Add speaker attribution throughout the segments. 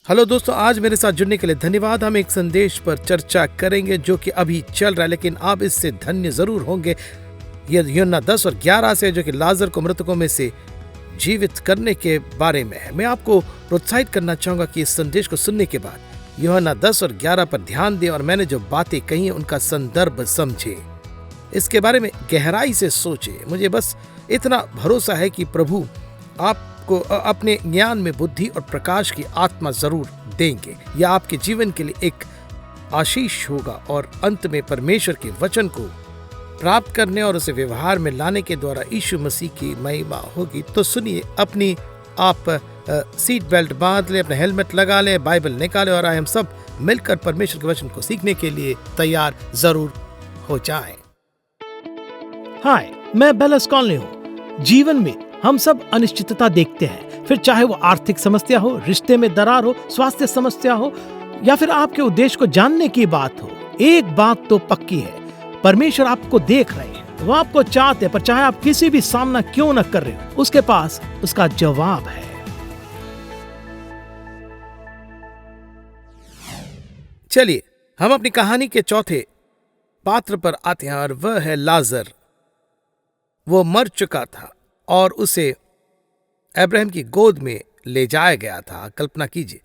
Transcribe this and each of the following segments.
Speaker 1: Hello दोस्तों, आज मेरे साथ जुड़ने के लिए धन्यवाद। हम एक संदेश पर चर्चा करेंगे जो कि अभी चल रहा है, लेकिन आप इससे धन्य जरूर होंगे। ये यूहन्ना 10 और 11 से, जो कि लाजर को मृतकों में से जीवित करने के बारे में है। मैं आपको प्रोत्साहित करना चाहूंगा कि इस संदेश को सुनने के बाद यूहन्ना 10 और 11 पर ध्यान दें और मैंने जो बातें कही हैं उनका संदर्भ समझे, इसके बारे में गहराई से सोचे। मुझे बस इतना भरोसा है कि प्रभु आपको अपने ज्ञान में बुद्धि और प्रकाश की आत्मा जरूर देंगे। यह आपके जीवन के लिए एक आशीष होगा और अंत में परमेश्वर के वचन को प्राप्त करने और उसे व्यवहार में लाने के द्वारा यीशु मसीह की महिमा होगी। तो सुनिए, अपनी आप सीट बेल्ट बांध लें, अपना हेलमेट लगा लें, बाइबल निकालें और हम सब मिलकर परमेश्वर के वचन को सीखने के लिए तैयार जरूर हो जाएं।
Speaker 2: हाय, मैं बेलस कॉलनी हूँ। जीवन में हम सब अनिश्चितता देखते हैं, फिर चाहे वो आर्थिक समस्या हो, रिश्ते में दरार हो, स्वास्थ्य समस्या हो या फिर आपके उद्देश्य को जानने की बात हो। एक बात तो पक्की है, परमेश्वर आपको देख रहे हैं, वो आपको चाहते हैं, पर चाहे आप किसी भी सामना क्यों न कर रहे हो, उसके पास उसका जवाब है।
Speaker 1: चलिए हम अपनी कहानी के चौथे पात्र पर आते हैं और वह है लाजर। वो मर चुका था और उसे अब्राहम की गोद में ले जाया गया था। कल्पना कीजिए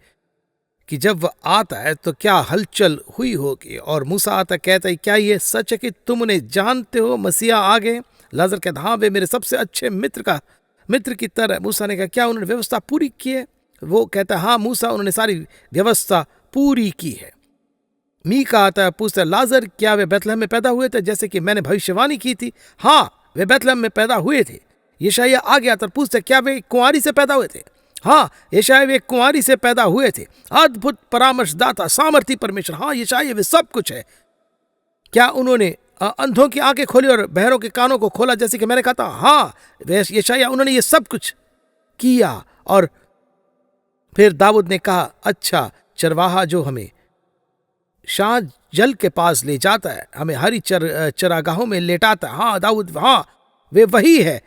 Speaker 1: कि जब वह आता है तो क्या हलचल हुई होगी। और मूसा आता कहता है, क्या ये सच है कि तुम उन्हें जानते हो, मसीहा आ गए? लाजर कहता, हाँ, वे मेरे सबसे अच्छे मित्र की तरह। मूसा ने कहा, क्या उन्होंने व्यवस्था पूरी की है? वो कहता, हाँ मूसा, उन्होंने सारी व्यवस्था पूरी की है। मीका आता है, पूछता है, लाजर क्या वे बैतलहम में पैदा हुए थे जैसे कि मैंने भविष्यवाणी की थी? हाँ, वे बैतलहम में पैदा हुए थे। यशायाह आ गया तो पूछता, क्या वे कुंवारी से पैदा हुए थे? हाँ, यशायाह वे कुंवारी से पैदा हुए थे। अद्भुत परामर्शदाता, सामर्थी परमेश्वर, हाँ यशायाह वे सब कुछ है। क्या उन्होंने अंधों की आंखें खोली और बहरों के कानों को खोला जैसे कि मैंने कहा था? हाँ, यशायाह उन्होंने ये सब कुछ किया। और फिर दाऊद ने कहा, अच्छा चरवाहा जो हमें शाह जल के पास ले जाता है, हमें हरी चरागाहों में लेटाता है। हाँ दाऊद, हाँ वे वही है।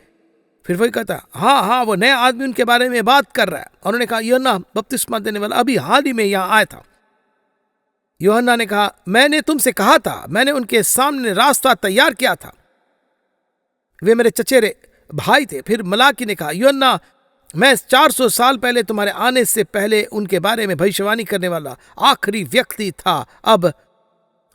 Speaker 1: फिर वही कहता, हाँ हाँ वो नया आदमी उनके बारे में बात कर रहा है। उन्होंने कहा, यूहन्ना बपतिस्मा देने वाला अभी हाल ही में यहां आया था। यूहन्ना ने कहा, मैंने तुमसे कहा था, मैंने उनके सामने रास्ता तैयार किया था, वे मेरे चचेरे भाई थे। फिर मलाकी ने कहा, यूहन्ना मैं 400 साल पहले तुम्हारे आने से पहले उनके बारे में भविष्यवाणी करने वाला आखिरी व्यक्ति था। अब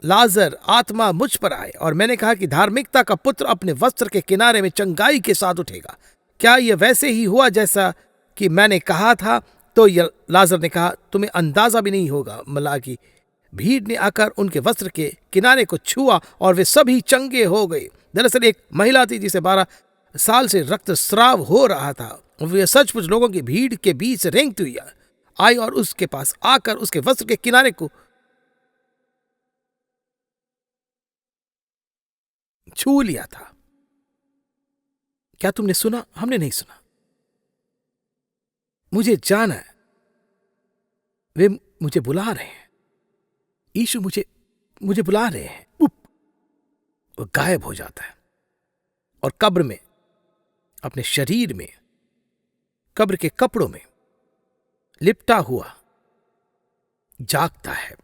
Speaker 1: लाजर आत्मा मुझ पर आए और मैंने कहा कि धार्मिकता का पुत्र अपने वस्त्र के किनारे में चंगाई के साथ उठेगा। क्या यह वैसे ही हुआ जैसा कि मैंने कहा था? तो लाजर ने कहा, तुम्हें अंदाजा भी नहीं होगा मलाकी। भीड़ ने आकर उनके वस्त्र के किनारे को छुआ और वे सभी चंगे हो गए। दरअसल एक महिला थी जिसे 12 साल से रक्तस्राव हो रहा था। वे सचमुच लोगों की भीड़ के बीच से रेंगती हुई आई और उसके पास आकर उसके वस्त्र के किनारे को छू लिया था। क्या तुमने सुना? हमने नहीं सुना। मुझे जाना है, वे मुझे बुला रहे हैं, यीशु मुझे बुला रहे हैं। वो गायब हो जाता है और कब्र में, अपने शरीर में, कब्र के कपड़ों में लिपटा हुआ जागता है।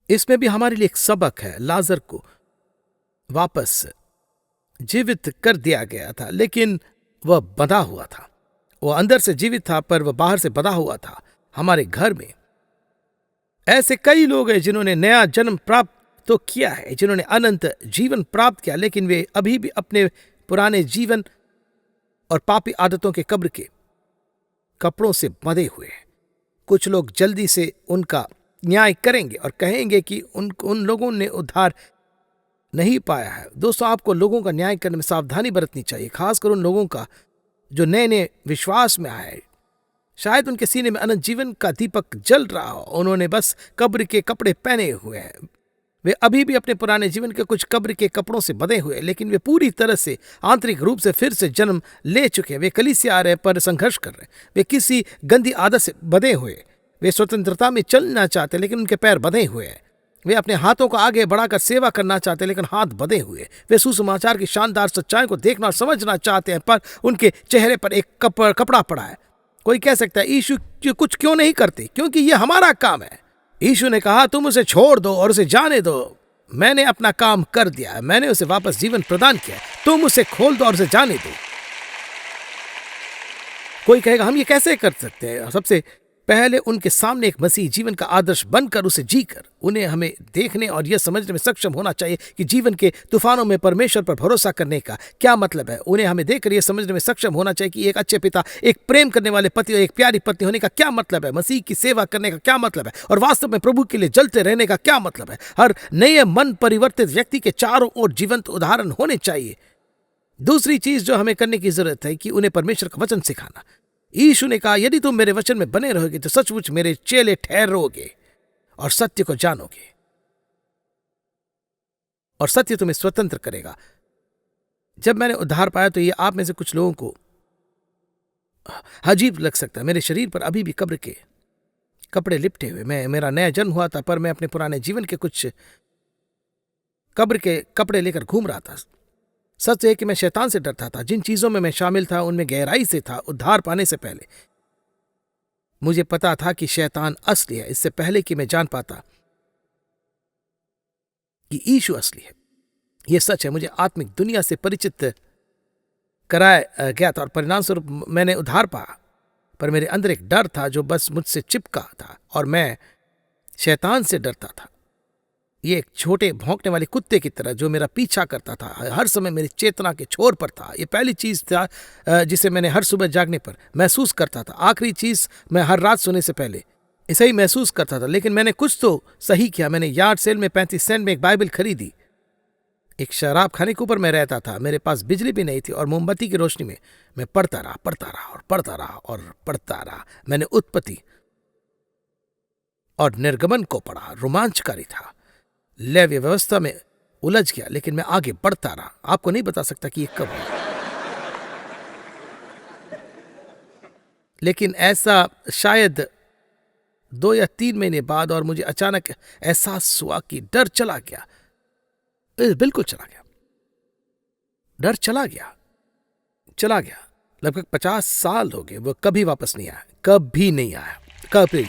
Speaker 1: इसमें भी हमारे लिए एक सबक है। लाजर को वापस जीवित कर दिया गया था, लेकिन वह बंधा हुआ था। वह अंदर से जीवित था पर वह बाहर से बंधा हुआ था। हमारे घर में ऐसे कई लोग हैं जिन्होंने नया जन्म प्राप्त तो किया है, जिन्होंने अनंत जीवन प्राप्त किया, लेकिन वे अभी भी अपने पुराने जीवन और पापी आदतों के कब्र के कपड़ों से बंधे हुए हैं। कुछ लोग जल्दी से उनका न्याय करेंगे और कहेंगे कि उन लोगों ने उद्धार नहीं पाया है। दोस्तों, आपको लोगों का न्याय करने में सावधानी बरतनी चाहिए, खासकर उन लोगों का जो नए नए विश्वास में आए। शायद उनके सीने में अनंत जीवन का दीपक जल रहा हो, उन्होंने बस कब्र के कपड़े पहने हुए हैं। वे अभी भी अपने पुराने जीवन के कुछ कब्र के कपड़ों से बंधे हुए, लेकिन वे पूरी तरह से आंतरिक रूप से फिर से जन्म ले चुके हैं। वे कलीसिया आ रहे पर संघर्ष कर रहे हैं। वे किसी गंदी आदत से बंधे हुए, वे स्वतंत्रता में चलना चाहते लेकिन उनके पैर बंधे हुए हैं। वे अपने हाथों को आगे बढ़ाकर सेवा करना चाहते हैं, लेकिन हाथ बंधे हुए। वे सुसमाचार की शानदार सच्चाई को देखना और समझना चाहते हैं, पर उनके चेहरे पर एक कपड़ा पड़ा है। कोई कह सकता है यीशु कुछ क्यों नहीं करते, क्योंकि ये हमारा काम है। यीशु ने कहा तुम उसे छोड़ दो और उसे जाने दो, मैंने अपना काम कर दिया है, मैंने उसे वापस जीवन प्रदान किया, तुम उसे खोल दो और उसे जाने दो। कोई कहेगा हम ये कैसे कर सकते हैं? सबसे पहले उनके सामने एक मसीह जीवन का आदर्श बनकर उसे जीकर उन्हें हमें देखने और यह समझने में सक्षम होना चाहिए कि जीवन के तूफानों में परमेश्वर पर भरोसा करने का क्या मतलब है। उन्हें हमें देखकर यह समझने में सक्षम होना चाहिए कि एक अच्छे पिता, एक प्रेम करने वाले पति और एक प्यारी पत्नी होने का क्या मतलब है, मसीह की सेवा करने का क्या मतलब है और वास्तव में प्रभु के लिए जलते रहने का क्या मतलब है। हर नए मन परिवर्तित व्यक्ति के चारों ओर जीवंत उदाहरण होने चाहिए। दूसरी चीज जो हमें करने की जरूरत है कि उन्हें परमेश्वर का वचन सिखाना। यीशु ने कहा यदि तुम मेरे वचन में बने रहोगे तो सचमुच मेरे चेले ठहरोगे और सत्य को जानोगे और सत्य तुम्हें स्वतंत्र करेगा। जब मैंने उद्धार पाया तो ये आप में से कुछ लोगों को अजीब लग सकता है। मेरे शरीर पर अभी भी कब्र के कपड़े लिपटे हुए, मेरा नया जन्म हुआ था, पर मैं अपने पुराने जीवन के कुछ कब्र के कपड़े लेकर घूम रहा था। सच है कि मैं शैतान से डरता था। जिन चीजों में मैं शामिल था उनमें गहराई से था। उद्धार पाने से पहले मुझे पता था कि शैतान असली है, इससे पहले कि मैं जान पाता कि यीशु असली है। यह सच है, मुझे आत्मिक दुनिया से परिचित कराया गया था और परिणाम स्वरूप मैंने उद्धार पाया, पर मेरे अंदर एक डर था जो बस मुझसे चिपका था और मैं शैतान से डरता था। ये एक छोटे भौंकने वाले कुत्ते की तरह जो मेरा पीछा करता था, हर समय मेरी चेतना के छोर पर था। ये पहली चीज था जिसे मैंने हर सुबह जागने पर महसूस करता था। आखिरी चीज मैं हर रात सोने से पहले इसे ही महसूस करता था। लेकिन मैंने कुछ तो सही किया। मैंने यार्ड सेल में 35 सेंट में एक बाइबल खरीदी। एक शराब खाने के ऊपर मैं रहता था। मेरे पास बिजली भी नहीं थी और मोमबत्ती की रोशनी में मैं पढ़ता रहा। मैंने उत्पत्ति और निर्गमन को पढ़ा। रोमांचकारी था। लेव्य व्यवस्था में उलझ गया, लेकिन मैं आगे बढ़ता रहा। आपको नहीं बता सकता कि ये कब हुआ, लेकिन ऐसा शायद 2 या 3 महीने बाद, और मुझे अचानक एहसास हुआ कि डर चला गया। बिल्कुल चला गया। डर चला गया। लगभग 50 साल हो गए, वो कभी वापस नहीं आया, कभी नहीं आया, कभी।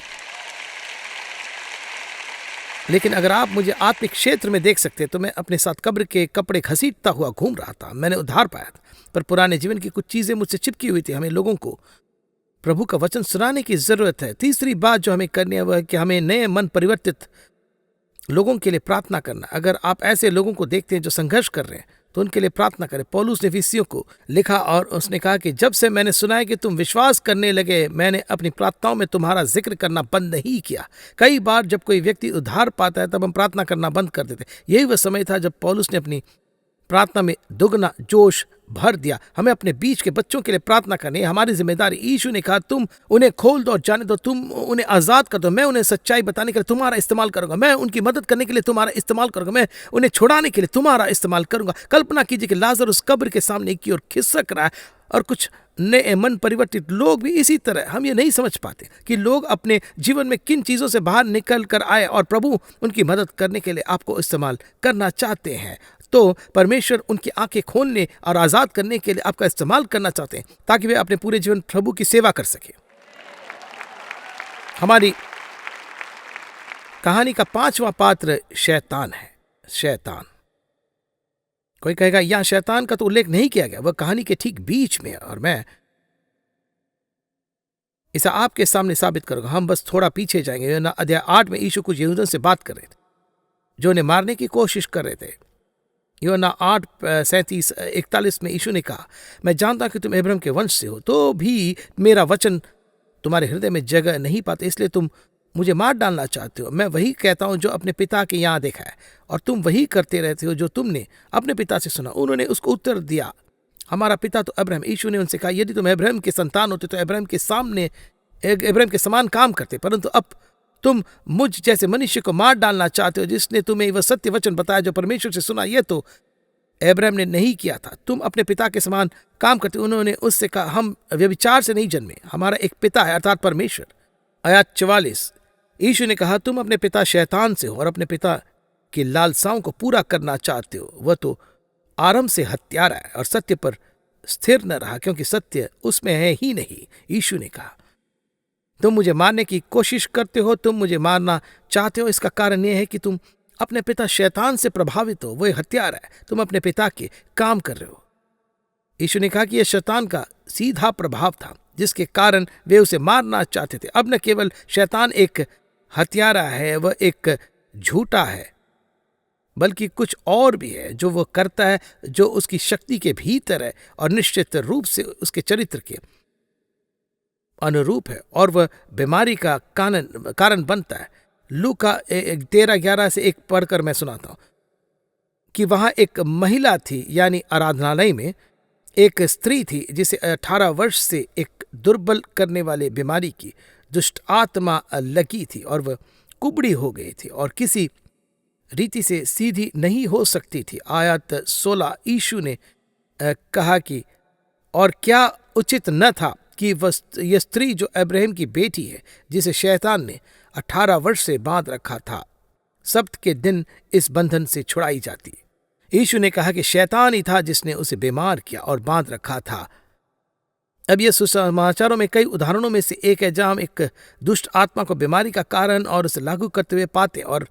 Speaker 1: लेकिन अगर आप मुझे आत्मिक क्षेत्र में देख सकते तो मैं अपने साथ कब्र के कपड़े घसीटता हुआ घूम रहा था। मैंने उद्धार पाया था, पर पुराने जीवन की कुछ चीजें मुझसे चिपकी हुई थी। हमें लोगों को प्रभु का वचन सुनाने की जरूरत है। तीसरी बात जो हमें करनी है वह है कि हमें नए मन परिवर्तित लोगों के लिए प्रार्थना करना। अगर आप ऐसे लोगों को देखते हैं जो संघर्ष कर रहे हैं तो उनके लिए प्रार्थना करें। पौलुस ने इफिसियों को लिखा और उसने कहा कि जब से मैंने सुना है कि तुम विश्वास करने लगे, मैंने अपनी प्रार्थनाओं में तुम्हारा जिक्र करना बंद नहीं किया। कई बार जब कोई व्यक्ति उद्धार पाता है तब हम प्रार्थना करना बंद कर देते। यही वह समय था जब पौलुस ने अपनी प्रार्थना में दुगना जोश भर दिया। हमें अपने बीच के बच्चों के लिए प्रार्थना करनी है, हमारी जिम्मेदारी। यीशु ने कहा तुम उन्हें खोल दो और जाने दो, तुम उन्हें आजाद कर दो, मैं उन्हें सच्चाई बताने के लिए तुम्हारा इस्तेमाल करूंगा, मैं उनकी मदद करने के लिए तुम्हारा इस्तेमाल करूंगा, मैं उन्हें छुड़ाने के लिए तुम्हारा इस्तेमाल करूंगा। कल्पना कीजिए कि लाजर उस कब्र के सामने की ओर खिसक रहा है और कुछ नए मन परिवर्तित लोग भी इसी तरह। हम ये नहीं समझ पाते कि लोग अपने जीवन में किन चीजों से बाहर निकल कर आए और प्रभु उनकी मदद करने के लिए आपको इस्तेमाल करना चाहते हैं। तो परमेश्वर उनकी आंखें खोलने और आजाद करने के लिए आपका इस्तेमाल करना चाहते हैं ताकि वे अपने पूरे जीवन प्रभु की सेवा कर सके। हमारी कहानी का 5वां पात्र शैतान है। शैतान। कोई कहेगा यहां शैतान का तो उल्लेख नहीं किया गया, वह कहानी के ठीक बीच में है और मैं इसे आपके सामने साबित करूंगा। हम बस थोड़ा पीछे जाएंगे। अध्याय 8 में यीशु कुछ यहूदियों से बात कर रहे थे जो उन्हें मारने की कोशिश कर रहे थे। यूहन्ना 8:37-41 में यीशु ने कहा मैं जानता हूं कि तुम अब्राहम के वंश से हो, तो भी मेरा वचन तुम्हारे हृदय में जगह नहीं पाते, इसलिए तुम मुझे मार डालना चाहते हो। मैं वही कहता हूं जो अपने पिता के यहां देखा है और तुम वही करते रहते हो जो तुमने अपने पिता से सुना। उन्होंने उसको उत्तर दिया हमारा पिता तो अब्राहम। यीशु ने उनसे कहा यदि तुम अब्राहम के संतान होते तो अब्राहम के समान काम करते, परंतु अब तुम मुझ जैसे मनुष्य को मार डालना चाहते हो जिसने तुम्हें वह सत्य वचन बताया जो परमेश्वर से सुना। यह तो अब्राहम ने नहीं किया था, तुम अपने पिता के समान काम करते। उन्होंने उससे कहा हम व्यभिचार से नहीं जन्मे, हमारा एक पिता है अर्थात परमेश्वर। आयत 44 यीशु ने कहा तुम अपने पिता शैतान से हो और अपने पिता की लालसाओं को पूरा करना चाहते हो। वह तो आरंभ से हत्यारा है और सत्य पर स्थिर न रहा क्योंकि सत्य उसमें है ही नहीं। यीशु ने कहा तुम मुझे मारने की कोशिश करते हो, तुम मुझे मारना चाहते हो। इसका कारण यह है कि तुम अपने पिता शैतान से प्रभावित हो। वो एक हत्यारा है, तुम अपने पिता के काम कर रहे हो। यीशु ने कहा कि यह शैतान का सीधा प्रभाव था जिसके कारण वे उसे मारना चाहते थे। अब न केवल शैतान एक हत्यारा है, वह एक झूठा है, बल्कि कुछ और भी है जो वह करता है, जो उसकी शक्ति के भीतर है और निश्चित रूप से उसके चरित्र के अनुरूप है, और वह बीमारी का कारण बनता है। लूका 13:11 से 1 पढ़कर मैं सुनाता हूं कि वहां एक महिला थी, यानी आराधनालय में एक स्त्री थी जिसे 18 वर्ष से एक दुर्बल करने वाले बीमारी की दुष्ट आत्मा लगी थी, और वह कुबड़ी हो गई थी और किसी रीति से सीधी नहीं हो सकती थी। आयत 16, यीशु ने कहा कि और क्या उचित न था कि यह स्त्री जो अब्राहम की बेटी है, जिसे शैतान ने 18 वर्ष से बांध रखा था, सब्त के दिन इस बंधन से छुड़ाई जाती। यीशु ने कहा कि शैतान ही था जिसने उसे बीमार किया और बांध रखा था। अब यह सुसमाचारों में कई उदाहरणों में से एक है जहां हम एक दुष्ट आत्मा को बीमारी का कारण और उसे लागू करते हुए पाते, और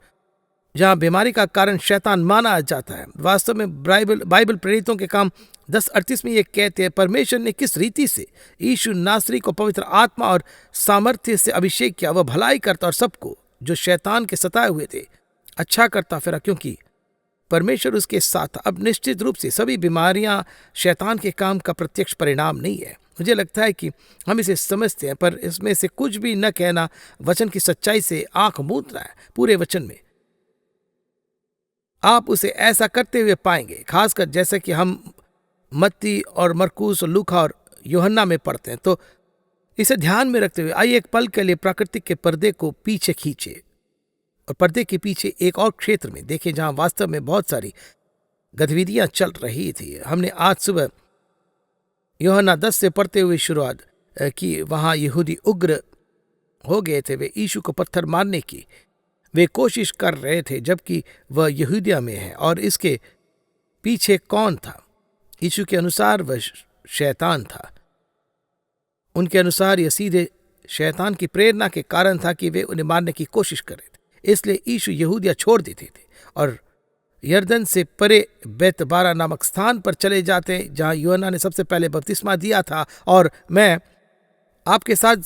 Speaker 1: जहां बीमारी का कारण शैतान माना जाता है। वास्तव में बाइबल प्रेरितों के काम 10:38 में ये कहते हैं, परमेश्वर ने किस रीति से यीशु नासरी को पवित्र आत्मा और सामर्थ्य से अभिषेक किया। वह भलाई करता और सबको जो शैतान के सताए हुए थे अच्छा करता फिरा, क्योंकि परमेश्वर उसके साथ। अब निश्चित रूप से सभी बीमारियां शैतान के काम का प्रत्यक्ष परिणाम नहीं है। मुझे लगता है कि हम इसे समझते हैं, पर इसमें से कुछ भी न कहना वचन की सच्चाई से आंख मूंदना है। पूरे वचन में आप उसे ऐसा करते हुए पाएंगे, खासकर जैसे कि हम मत्ती और मरकुस और लूका और यूहन्ना में पढ़ते हैं। तो इसे ध्यान में रखते हुए आइए एक पल के लिए प्राकृतिक के पर्दे को पीछे खींचे और पर्दे के पीछे एक और क्षेत्र में देखें जहां वास्तव में बहुत सारी गतिविधियां चल रही थी। हमने आज सुबह यूहन्ना 10 से पढ़ते हुए शुरुआत की। वहां यहूदी उग्र हो गए थे, वे यीशु को पत्थर मारने की वे कोशिश कर रहे थे, जबकि वह यहूदिया में है। और इसके पीछे कौन था? यीशु के अनुसार वह शैतान था। उनके अनुसार यह सीधे शैतान की प्रेरणा के कारण था कि वे उन्हें मारने की कोशिश कर रहे थे। इसलिए यीशु यहूदिया छोड़ देते थे और यरदन से परे बेतबारा नामक स्थान पर चले जाते, जहां यूहन्ना ने सबसे पहले बपतिस्मा दिया था। और मैं आपके साथ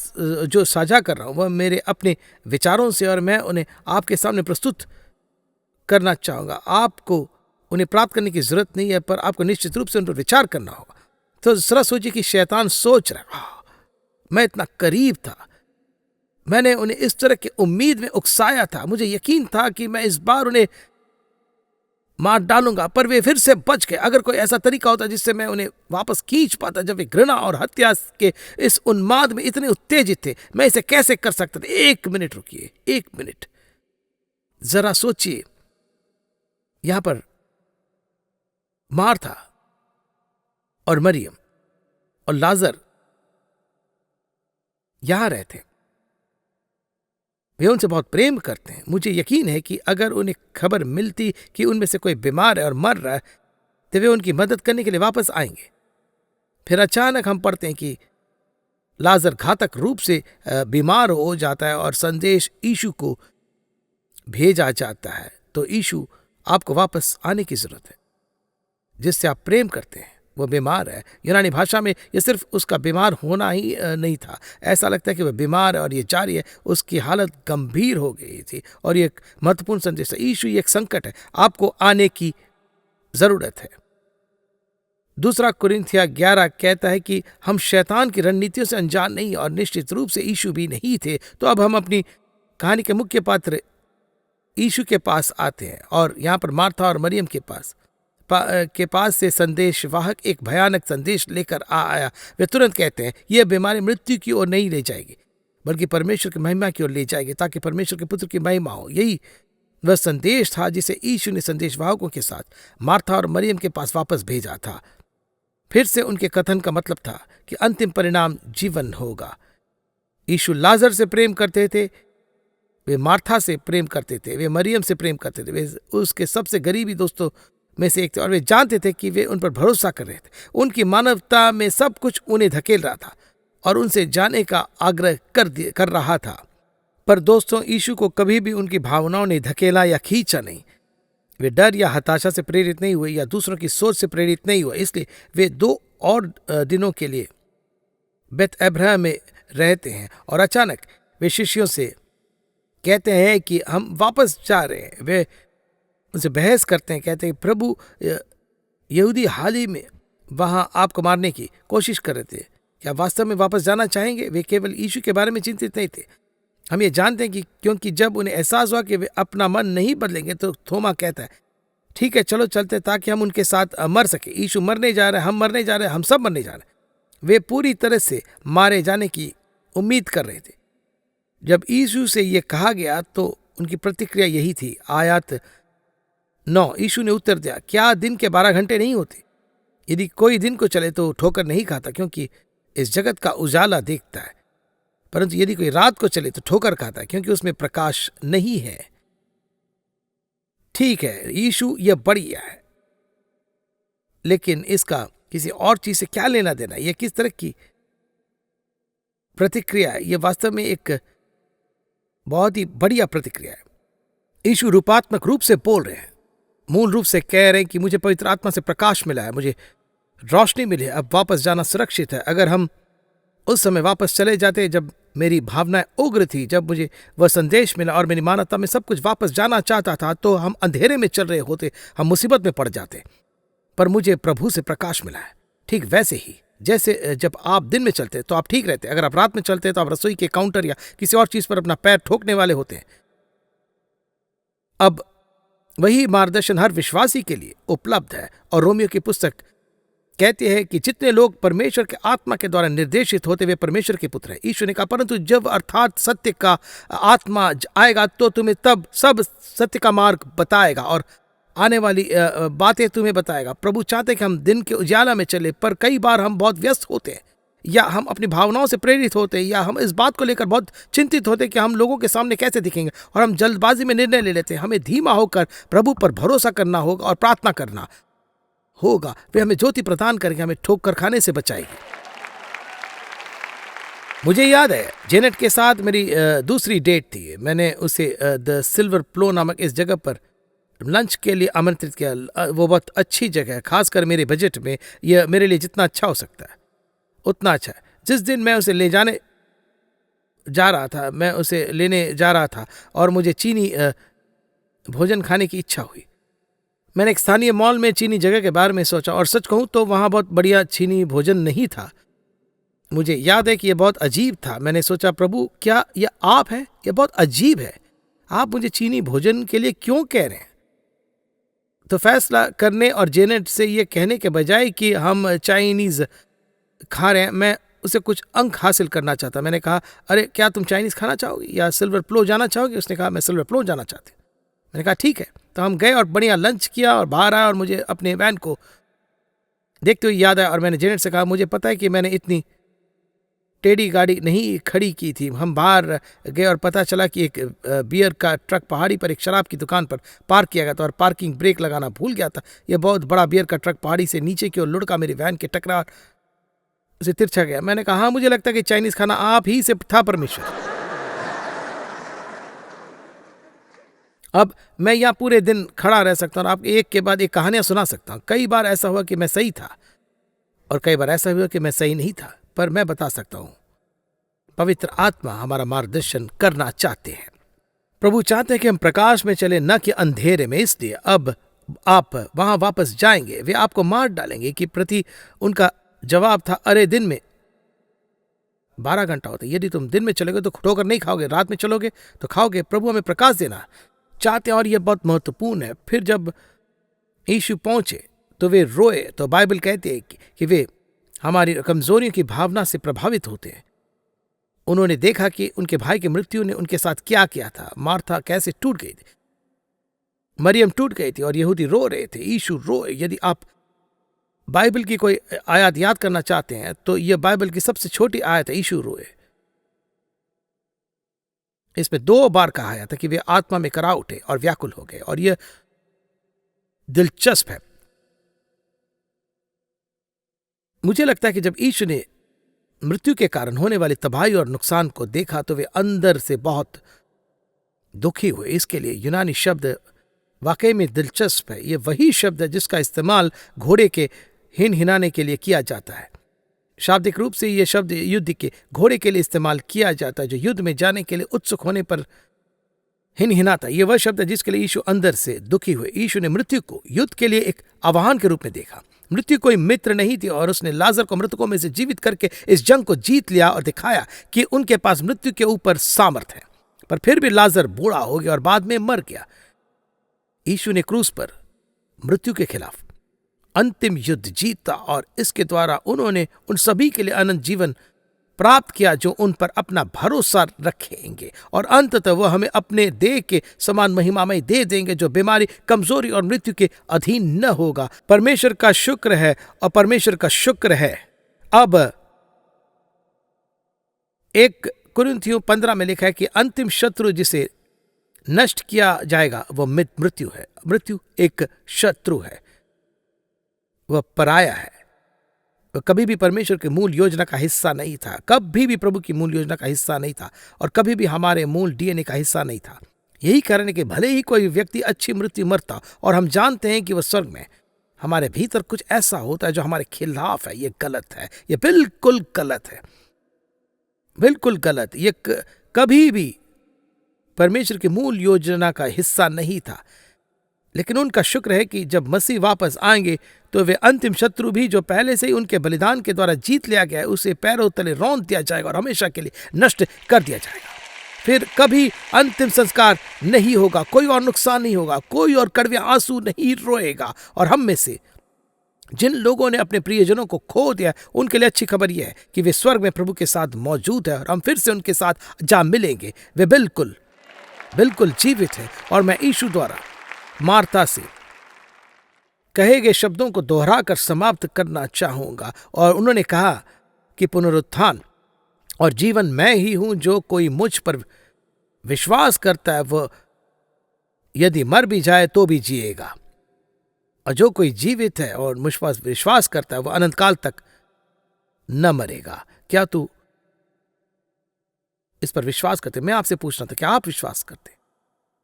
Speaker 1: जो साझा कर रहा हूं वह मेरे अपने विचारों से, और मैं उन्हें आपके सामने प्रस्तुत करना चाहूंगा। आपको उन्हें प्राप्त करने की जरूरत नहीं है, पर आपको निश्चित रूप से उन पर विचार करना होगा। तो जरा सोचिए कि शैतान सोच रहा, मैं इतना करीब था, मैंने उन्हें इस तरह की उम्मीद में उकसाया था, मुझे यकीन था कि मैं इस बार उन्हें मार डालूंगा, पर वे फिर से बच गए। अगर कोई ऐसा तरीका होता जिससे मैं उन्हें वापस खींच पाता, जब वे घृणा और हत्या के इस उन्माद में इतने उत्तेजित थे, मैं इसे कैसे कर सकता था? 1 मिनट रुकिए, 1 मिनट, जरा सोचिए। यहां पर मार्था और मरियम और लाजर यहां रहते, वे उनसे बहुत प्रेम करते हैं। मुझे यकीन है कि अगर उन्हें खबर मिलती कि उनमें से कोई बीमार है और मर रहा है, तो वे उनकी मदद करने के लिए वापस आएंगे। फिर अचानक हम पढ़ते हैं कि लाजर घातक रूप से बीमार हो जाता है और संदेश यीशु को भेजा जाता है। तो यीशु, आपको वापस आने की जरूरत है। जिससे आप प्रेम करते हैं वह बीमार है। यूनानी भाषा में यह सिर्फ उसका बीमार होना ही नहीं था, ऐसा लगता है कि वह बीमार है और ये जारी है। उसकी हालत गंभीर हो गई थी और ये एक महत्वपूर्ण संदेश है। यीशु, ये एक संकट है, आपको आने की जरूरत है। दूसरा कुरिन्थिया 11 कहता है कि हम शैतान की रणनीतियों से अनजान नहीं, और निश्चित रूप से यीशु भी नहीं थे। तो अब हम अपनी कहानी के मुख्य पात्र यीशु के पास आते हैं, और यहां पर मार्था और मरियम के पास से संदेशवाहक एक भयानक संदेश लेकर आया। वे तुरंत कहते हैं, यह बीमारी मृत्यु की ओर नहीं ले जाएगी, बल्कि परमेश्वर की महिमा की ओर ले जाएगी, ताकि परमेश्वर के पुत्र की महिमा हो। यही वह संदेश था जिसे यीशु ने संदेशवाहकों के साथ मार्था और मरियम के पास वापस भेजा था। फिर से उनके कथन का मतलब था कि अंतिम परिणाम जीवन होगा। यीशु लाजर से प्रेम करते थे, वे मार्था से प्रेम करते थे, वे मरियम से प्रेम करते थे, वे उसके सबसे गरीबी दोस्तों में से एक थे, और वे जानते थे कि वे उन पर भरोसा कर रहे थे। उनकी मानवता में सब कुछ उन्हें धकेल रहा था। और उनसे जाने का आग्रह कर रहा था। पर दोस्तों, यीशु को कभी भी उनकी भावनाओं ने धकेला या खींचा नहीं। वे डर या हताशा से प्रेरित नहीं हुए या दूसरों की सोच से प्रेरित नहीं हुए। इसलिए वे 2 और दिनों के लिए बेत एब्रह में रहते हैं और अचानक वे शिष्यों से कहते हैं कि हम वापस जा रहे हैं। वे उनसे बहस करते हैं, कहते हैं प्रभु, यहूदी हाल ही में वहां आपको मारने की कोशिश कर रहे थे, क्या वास्तव में वापस जाना चाहेंगे? वे केवल यीशु के बारे में चिंतित नहीं थे। हम ये जानते हैं कि क्योंकि जब उन्हें एहसास हुआ कि वे अपना मन नहीं बदलेंगे तो थोमा कहता है, ठीक है चलो चलते ताकि हम उनके साथ मर सके। यीशु मरने जा रहे हैं, हम मरने जा रहे हैं, हम सब मरने जा रहे हैं। वे पूरी तरह से मारे जाने की उम्मीद कर रहे थे। जब यीशु से यह कहा गया तो उनकी प्रतिक्रिया यही थी। आयत 9, यीशु ने उत्तर दिया, क्या दिन के 12 घंटे नहीं होते? यदि कोई दिन को चले तो ठोकर नहीं खाता, क्योंकि इस जगत का उजाला देखता है, परंतु यदि कोई रात को चले तो ठोकर खाता है, क्योंकि उसमें प्रकाश नहीं है। ठीक है, यीशु यह बढ़िया है, लेकिन इसका किसी और चीज से क्या लेना देना? यह किस तरह की प्रतिक्रिया है? यह वास्तव में एक बहुत ही बढ़िया प्रतिक्रिया है। यीशु रूपात्मक रूप से बोल रहे हैं, मूल रूप से कह रहे हैं कि मुझे पवित्र आत्मा से प्रकाश मिला है, मुझे रोशनी मिली है, अब वापस जाना सुरक्षित है। अगर हम उस समय वापस चले जाते जब मेरी भावनाएं उग्र थी, जब मुझे वह संदेश मिला और मेरी मानवता में सब कुछ वापस जाना चाहता था, तो हम अंधेरे में चल रहे होते, हम मुसीबत में पड़ जाते। पर मुझे प्रभु से प्रकाश मिला है। ठीक वैसे ही जैसे जब आप दिन में चलते तो आप ठीक रहते, अगर आप रात में चलते तो आप रसोई के काउंटर या किसी और चीज पर अपना पैर ठोकने वाले होते हैं। अब वही मार्गदर्शन हर विश्वासी के लिए उपलब्ध है, और रोमियो की पुस्तक कहती है कि जितने लोग परमेश्वर के आत्मा के द्वारा निर्देशित होते वे परमेश्वर के पुत्र हैं। ईश्वर ने कहा, परंतु जब अर्थात सत्य का आत्मा आएगा तो तुम्हें तब सब सत्य का मार्ग बताएगा और आने वाली बातें तुम्हें बताएगा। प्रभु चाहते कि हम दिन के उजाला में चले, पर कई बार हम बहुत व्यस्त होते हैं, या हम अपनी भावनाओं से प्रेरित होते हैं, या हम इस बात को लेकर बहुत चिंतित होते हैं कि हम लोगों के सामने कैसे दिखेंगे, और हम जल्दबाजी में निर्णय ले लेते हैं। हमें धीमा होकर प्रभु पर भरोसा करना होगा और प्रार्थना करना होगा। वे हमें ज्योति प्रदान करके हमें ठोकर खाने से बचाएगी। मुझे याद है, जेनेट के साथ मेरी दूसरी डेट थी। मैंने उसे द सिल्वर प्लो नामक इस जगह पर लंच के लिए आमंत्रित किया। वो बहुत अच्छी जगह है, खासकर मेरे बजट में यह मेरे लिए जितना अच्छा हो सकता है उतना अच्छा है। जिस दिन मैं उसे ले जाने जा रहा था, मैं उसे लेने जा रहा था और मुझे चीनी भोजन खाने की इच्छा हुई। मैंने एक स्थानीय मॉल में चीनी जगह के बारे में सोचा, और सच कहूं तो वहां बहुत बढ़िया चीनी भोजन नहीं था। मुझे याद है कि यह बहुत अजीब था। मैंने सोचा, प्रभु क्या यह आप है? यह बहुत अजीब है, आप मुझे चीनी भोजन के लिए क्यों कह रहे हैं? तो फैसला करने और जेनेट से यह कहने के बजाय कि हम चाइनीज खा रहे हैं, मैं उसे कुछ अंक हासिल करना चाहता। मैंने कहा, अरे क्या तुम चाइनीज खाना चाहोगी या सिल्वर प्लो जाना चाहोगे? उसने कहा, मैं सिल्वर प्लो जाना चाहती हूँ। मैंने कहा ठीक है। तो हम गए और बढ़िया लंच किया और बाहर आया, और मुझे अपने वैन को देखते हुए याद आया, और मैंने जेनेट से कहा, मुझे पता है कि मैंने इतनी टेढ़ी गाड़ी नहीं खड़ी की थी। हम बाहर गए और पता चला कि एक बियर का ट्रक पहाड़ी पर एक शराब की दुकान पर पार्क किया गया था, और पार्किंग ब्रेक लगाना भूल गया था। यह बहुत बड़ा बियर का ट्रक पहाड़ी से नीचे की ओर लुढ़का मेरी वैन के टकरा उसे तिरछा गया। मैंने कहा, हाँ मुझे लगता है कि चाइनीज खाना आप ही से था परमेश्वर। अब मैं यहाँ पूरे दिन खड़ा रह सकता हूँ और आप एक के बाद एक कहानियां सुना सकता हूँ। कई बार ऐसा हुआ कि मैं सही था और कई बार ऐसा हुआ कि मैं सही नहीं था, पर मैं बता सकता हूँ, पवित्र आत्मा हमारा मार्गदर्शन करना चाहते हैं। प्रभु चाहते हैं कि हम प्रकाश में चले, न कि अंधेरे में। इसलिए अब आप वहां वापस जाएंगे, वे आपको मार डालेंगे कि प्रति उनका जवाब था, अरे दिन में 12 घंटा होता है, यदि तुम दिन में चलोगे तो ठोकर नहीं खाओगे, रात में चलोगे तो खाओगे। प्रभु हमें प्रकाश देना चाहते हैं और यह बहुत महत्वपूर्ण है। फिर जब यीशु पहुंचे तो वे रोए, तो बाइबल कहती है कि वे हमारी कमजोरियों की भावना से प्रभावित होते हैं। उन्होंने देखा कि उनके भाई की मृत्यु ने उनके साथ क्या किया था। मार्था कैसे टूट गई थी, मरियम टूट गई थी, और यहूदी रो रहे थे, यीशु रोए। यदि आप बाइबल की कोई आयत याद करना चाहते हैं तो यह बाइबल की सबसे छोटी आयत है, यीशु रोए। इसमें 2 बार कहा गया था कि वे आत्मा में करा उठे और व्याकुल हो गए, और यह दिलचस्प है। मुझे लगता है कि जब यीशु ने मृत्यु के कारण होने वाली तबाही और नुकसान को देखा तो वे अंदर से बहुत दुखी हुए। इसके लिए यूनानी शब्द वाकई में दिलचस्प है। ये वही शब्द है जिसका इस्तेमाल घोड़े के हिनहिनाने के लिए किया जाता है। शाब्दिक रूप से यह शब्द युद्ध के घोड़े के लिए इस्तेमाल किया जाता है जो युद्ध में जाने के लिए उत्सुक होने पर हिनहिनाता। यह वह शब्द है जिसके लिए यीशु अंदर से दुखी हुए। यीशु ने मृत्यु को युद्ध के लिए एक आह्वान के रूप में देखा। मृत्यु कोई मित्र नहीं थी और उसने लाजर को मृतकों में से जीवित करके इस जंग को जीत लिया और दिखाया कि उनके पास मृत्यु के ऊपर सामर्थ है। पर फिर भी लाजर बूढ़ा हो गया और बाद में मर गया। यीशु ने क्रूस पर मृत्यु के खिलाफ अंतिम युद्ध जीता और इसके द्वारा उन्होंने उन सभी के लिए अनंत जीवन प्राप्त किया जो उन पर अपना भरोसा रखेंगे, और अंततः वह हमें अपने देह के समान महिमामय दे देंगे जो बीमारी, कमजोरी और मृत्यु के अधीन न होगा। परमेश्वर का शुक्र है और परमेश्वर का शुक्र है। अब 1 कुरिन्थियों 15 में लिखा है कि अंतिम शत्रु जिसे नष्ट किया जाएगा वह मृत्यु है। मृत्यु एक शत्रु है, वह पराया है, वह कभी भी परमेश्वर की मूल योजना का हिस्सा नहीं था, कभी भी प्रभु की मूल योजना का हिस्सा नहीं था और कभी भी हमारे मूल डीएनए का हिस्सा नहीं था। यही कारण है कि भले ही कोई व्यक्ति अच्छी मृत्यु मरता और हम जानते हैं कि वह स्वर्ग में, हमारे भीतर कुछ ऐसा होता है जो हमारे खिलाफ है। यह गलत है, यह बिल्कुल गलत है, बिल्कुल गलत। यह कभी भी परमेश्वर की मूल योजना का हिस्सा नहीं था। लेकिन उनका शुक्र है कि जब मसीह वापस आएंगे तो वे अंतिम शत्रु भी जो पहले से ही उनके बलिदान के द्वारा जीत लिया गया है उसे पैरों तले रौंद दिया जाएगा और हमेशा के लिए नष्ट कर दिया जाएगा। फिर कभी अंतिम संस्कार नहीं होगा, कोई और नुकसान नहीं होगा, कोई और कड़वे आंसू नहीं रोएगा। और हम में से जिन लोगों ने अपने प्रियजनों को खो दिया उनके लिए अच्छी खबर यह है कि वे स्वर्ग में प्रभु के साथ मौजूद है और हम फिर से उनके साथ जा मिलेंगे। वे बिल्कुल बिल्कुल जीवित है। और मैं यीशु द्वारा मार्था से कहे गए शब्दों को दोहराकर समाप्त करना चाहूंगा। और उन्होंने कहा कि पुनरुत्थान और जीवन मैं ही हूं, जो कोई मुझ पर विश्वास करता है वह यदि मर भी जाए तो भी जिएगा, और जो कोई जीवित है और मुझ पर विश्वास करता है वह अनंत काल तक न मरेगा। क्या तू इस पर विश्वास करते? मैं आपसे पूछना था, क्या आप विश्वास करते?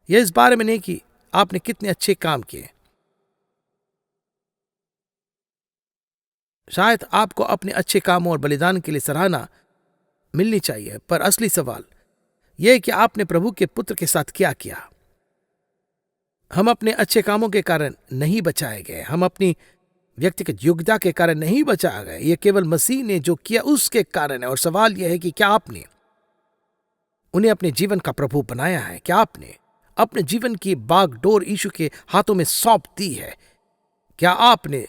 Speaker 1: यह इस बारे में नहीं कि आपने कितने अच्छे काम किए। शायद आपको अपने अच्छे कामों और बलिदान के लिए सराहना मिलनी चाहिए, पर असली सवाल यह है कि आपने प्रभु के पुत्र के साथ क्या किया। हम अपने अच्छे कामों के कारण नहीं बचाए गए, हम अपनी व्यक्तिगत योग्यता के कारण नहीं बचाए गए। यह केवल मसीह ने जो किया उसके कारण है। और सवाल यह है कि क्या आपने उन्हें अपने जीवन का प्रभु बनाया है? क्या आपने अपने जीवन की बागडोर यीशु के हाथों में सौंप दी है? क्या आपने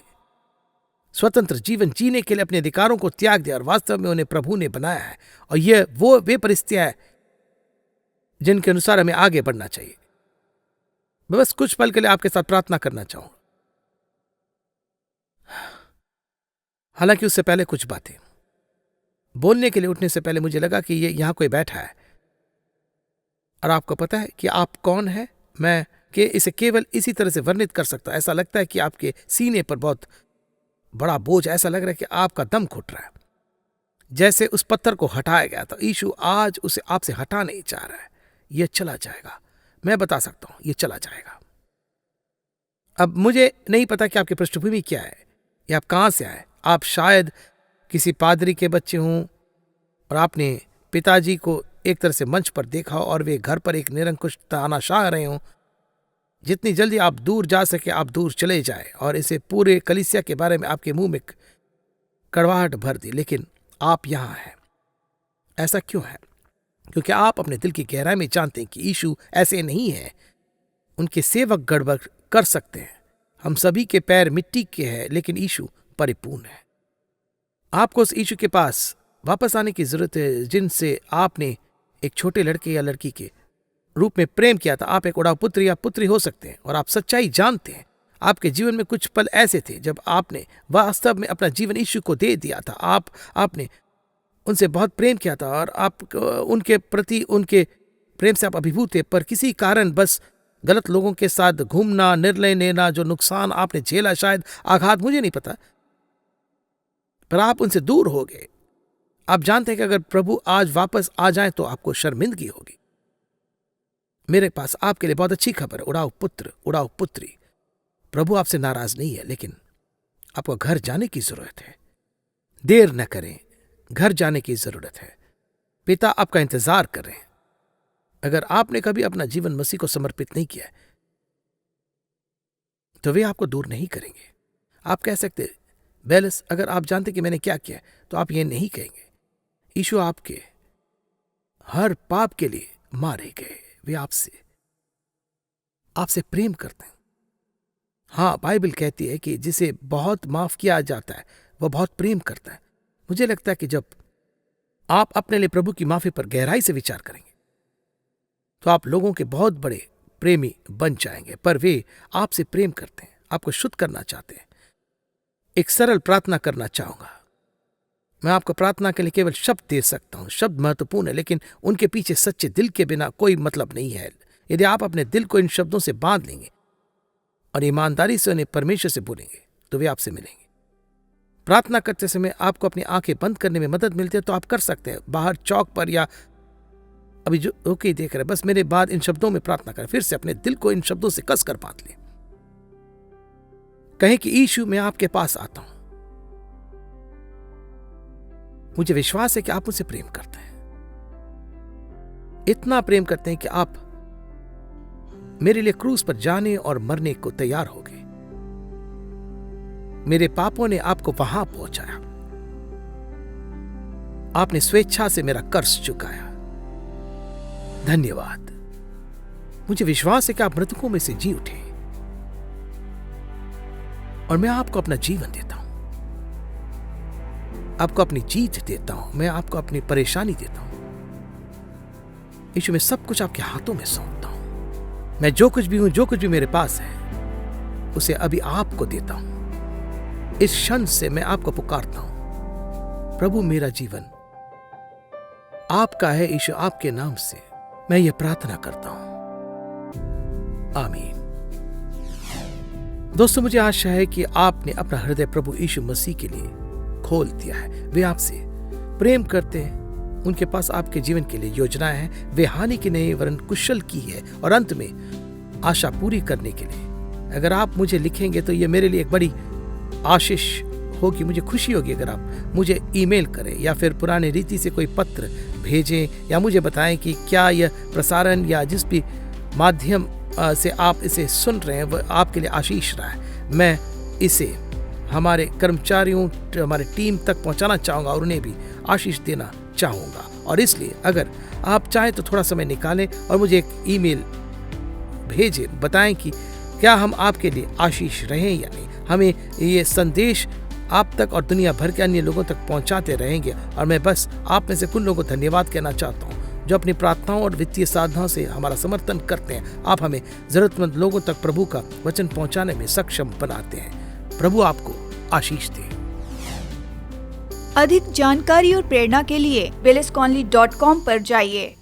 Speaker 1: स्वतंत्र जीवन जीने के लिए अपने अधिकारों को त्याग दिया और वास्तव में उन्हें प्रभु ने बनाया है? और यह वे परिस्थितियां हैं जिनके अनुसार हमें आगे बढ़ना चाहिए। मैं बस कुछ पल के लिए आपके साथ प्रार्थना करना चाहूं। हालांकि उससे पहले कुछ बातें बोलने के लिए उठने से पहले मुझे लगा कि ये यहां कोई बैठा है और आपको पता है कि आप कौन है। मैं इसे केवल इसी तरह से वर्णित कर सकता। ऐसा लगता है कि आपके सीने पर बहुत बड़ा बोझ, ऐसा लग रहा है कि आपका दम घुट रहा है, जैसे उस पत्थर को हटाया गया था। यीशु आज उसे आपसे हटा नहीं चाह रहा है। यह चला जाएगा, मैं बता सकता हूं, यह चला जाएगा। अब मुझे नहीं पता कि आपकी पृष्ठभूमि क्या है या आप कहां से आए। आप शायद किसी पादरी के बच्चे हों और आपने पिताजी को एक तरह से मंच पर देखा हो और वे घर पर एक निरंकुश तानाशाह रहे हों। जितनी जल्दी आप दूर जा सके आप दूर चले जाए और इसे पूरे कलीसिया के बारे में आपके मुंह में कड़वाहट भर दी। लेकिन आप यहां हैं। ऐसा क्यों है? क्योंकि आप अपने दिल की गहराई में जानते हैं कि यीशु ऐसे नहीं है। उनके सेवक गड़बड़ कर सकते हैं। हम सभी के पैर मिट्टी के हैं, लेकिन यीशु परिपूर्ण है। आपको उस यीशु के पास वापस आने की जरूरत है जिनसे आपने एक छोटे लड़के या लड़की के रूप में प्रेम किया था। आप एक उड़ाऊ पुत्र या पुत्री हो सकते हैं और आप सच्चाई जानते हैं। आपके जीवन में कुछ पल ऐसे थे जब आपने वास्तव में अपना जीवन यीशु को दे दिया था। आपने उनसे बहुत प्रेम किया था और आप उनके प्रति उनके प्रेम से आप अभिभूत थे, पर किसी कारण बस गलत लोगों के साथ घूमना, निर्णय लेना, जो नुकसान आपने झेला, शायद आघात, मुझे नहीं पता, पर आप उनसे दूर हो गए। आप जानते हैं कि अगर प्रभु आज वापस आ जाए तो आपको शर्मिंदगी होगी। मेरे पास आपके लिए बहुत अच्छी खबर है, उड़ाओ पुत्र, उड़ाओ पुत्री। प्रभु आपसे नाराज नहीं है, लेकिन आपको घर जाने की जरूरत है। देर न करें, घर जाने की जरूरत है। पिता आपका इंतजार कर रहे हैं। अगर आपने कभी अपना जीवन मसीह को समर्पित नहीं किया तो वे आपको दूर नहीं करेंगे। आप कह सकते, बेलस, अगर आप जानते कि मैंने क्या किया, तो आप ये नहीं कहेंगे। यीशु आपके हर पाप के लिए मारे गए। वे आपसे प्रेम करते हैं। हाँ, बाइबल कहती है कि जिसे बहुत माफ किया जाता है वह बहुत प्रेम करता है। मुझे लगता है कि जब आप अपने लिए प्रभु की माफी पर गहराई से विचार करेंगे तो आप लोगों के बहुत बड़े प्रेमी बन जाएंगे। पर वे आपसे प्रेम करते हैं, आपको शुद्ध करना चाहते हैं। एक सरल प्रार्थना करना चाहूंगा। मैं आपको प्रार्थना के लिए केवल शब्द दे सकता हूं। शब्द महत्वपूर्ण है, लेकिन उनके पीछे सच्चे दिल के बिना कोई मतलब नहीं है। यदि आप अपने दिल को इन शब्दों से बांध लेंगे और ईमानदारी से उन्हें परमेश्वर से बोलेंगे तो वे आपसे मिलेंगे। प्रार्थना करते समय आपको अपनी आंखें बंद करने में मदद मिलती है तो आप कर सकते हैं। बाहर चौक पर या अभी जो ओके देख रहे, बस मेरे बाद इन शब्दों में प्रार्थना करें। फिर से अपने दिल को इन शब्दों से कसकर बांध लें। कहें कि यीशु, मैं आपके पास आता हूं। मुझे विश्वास है कि आप मुझसे प्रेम करते हैं, इतना प्रेम करते हैं कि आप मेरे लिए क्रूस पर जाने और मरने को तैयार हो गए। मेरे पापों ने आपको वहां पहुंचाया। आपने स्वेच्छा से मेरा कर्ज चुकाया। धन्यवाद। मुझे विश्वास है कि आप मृतकों में से जी उठे और मैं आपको अपना जीवन देता हूं, आपको अपनी जीत देता हूं, मैं आपको अपनी परेशानी देता हूं। यीशु, मैं सब कुछ आपके हाथों में सौंपता हूं। मैं जो कुछ भी हूं, जो कुछ भी मेरे पास है, उसे अभी आपको देता हूं। इस क्षण से मैं आपको पुकारता हूं। प्रभु, मेरा जीवन आपका है। यीशु, आपके नाम से मैं ये प्रार्थना करता हूं, आमीन। दोस्तों, मुझे आशा है कि आपने अपना हृदय प्रभु यीशु मसीह के लिए खोल दिया है। वे आपसे प्रेम करते हैं। उनके पास आपके जीवन के लिए योजनाएं हैं। वे हानि की नहीं वरन कुशल की है और अंत में आशा पूरी करने के लिए। अगर आप मुझे लिखेंगे तो ये मेरे लिए एक बड़ी आशीष होगी। मुझे खुशी होगी अगर आप मुझे ईमेल करें या फिर पुरानी रीति से कोई पत्र भेजें या मुझे बताएं कि क्या यह प्रसारण या जिस भी माध्यम से आप इसे सुन रहे हैं वह आपके लिए आशीष रहा है। मैं इसे हमारे कर्मचारियों, हमारे टीम तक पहुंचाना चाहूँगा और उन्हें भी आशीष देना चाहूँगा। और इसलिए अगर आप चाहें तो थोड़ा समय निकालें और मुझे एक ईमेल भेजें, बताएं कि क्या हम आपके लिए आशीष रहें या नहीं। हमें ये संदेश आप तक और दुनिया भर के अन्य लोगों तक पहुंचाते रहेंगे। और मैं बस आप में से कुछ लोगों को धन्यवाद कहना चाहता हूं जो अपनी प्रार्थनाओं और वित्तीय साधनाओं से हमारा समर्थन करते हैं। आप हमें जरूरतमंद लोगों तक प्रभु का वचन पहुंचाने में सक्षम बनाते हैं। प्रभु आपको आशीष दे।
Speaker 3: अधिक जानकारी और प्रेरणा के लिए bellisconley.com पर जाइए।